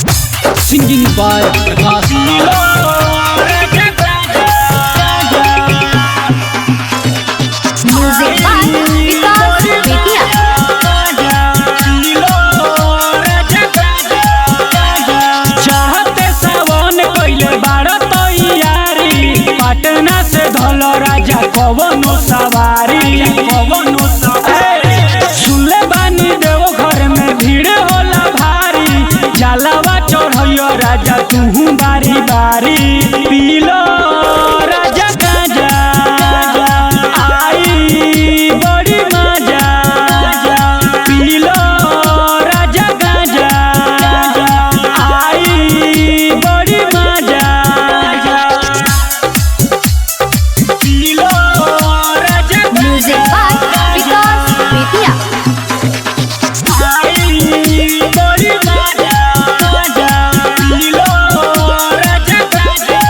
Singing by Prakash Music by Vikas Bethia. चाहते सावन कइले बाड़ तैयारी पटना से धल राजा कवनो सवारी सुनले बानी देव घर में भीड़ होला भारी जलावा चढ़ियो राजा तू बारी बारी पीलो राजा गांजा आई बड़ी मजा पीलो राजा गांजा आई बड़ी मजा पीलो राजा Music by Vikas Bethia. आई बड़ी मजा पीलो राजा गांजा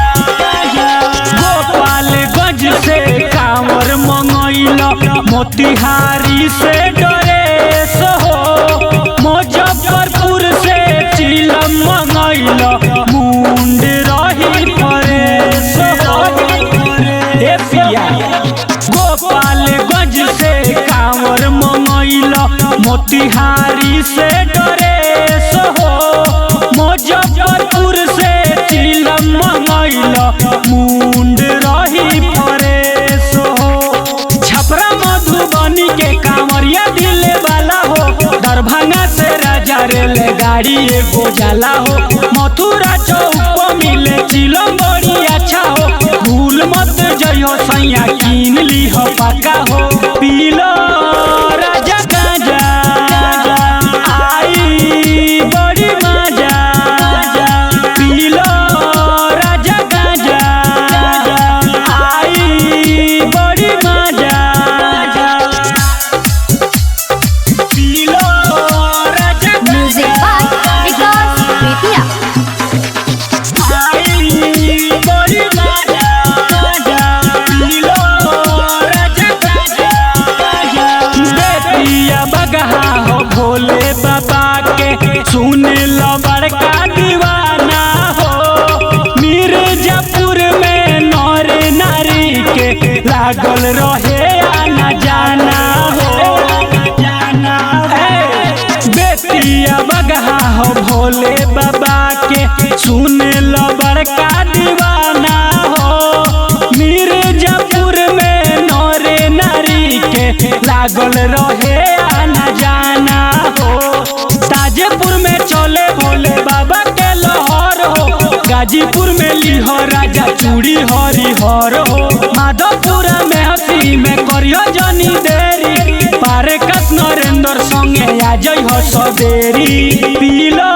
गोपालगंज से कांवर मंगइल मोतिहारी से डरेस हो मुजफ्फरपुर से चिलम मंगइल मुंड रही परेश हो ए पिया गोपालगंज से कांवर मंगइल मोतिहारी से डरेस हो मुजफ्फरपुर से चिलम मंगइल मुंड रही परेश हो छपरा मधुबनी के कांवरिया दिले वाला हो दरभंगा से राजा रेल गाड़ी एगो जाला हो मथुरा चौक पर मिले चिलम बड़ी अच्छा हो भूल मत जइयो सैया कीन ली हो पक्का हो पीलो राजा गांजा आई बड़ी मजा पीलो राजा गांजा आई बड़ी मजा पीलो राजा Music by Vikas Bethia. आई बड़ी मजा पीलो राजा बेटिया बगहा हो भोले बाबा के सुन लो बड़का दीवाना हो मिर्जापुर में नर नारी के लागल रहे आना जाना हो बेटिया बगहा हो भोले बाबा के सुन लो बड़का दीवाना हो मिर्जापुर में नर नारी के लागल रहे आना जाना हो ताजेपुर में चले भोले बाबा के लहर हो गाजीपुर में लिहो राजा चूड़ी हरिहर हो माधवपुरा में हंसी में करियो जनी देरी पारे कस नरेंद्र संगे आ जइहो सवेरी पीलो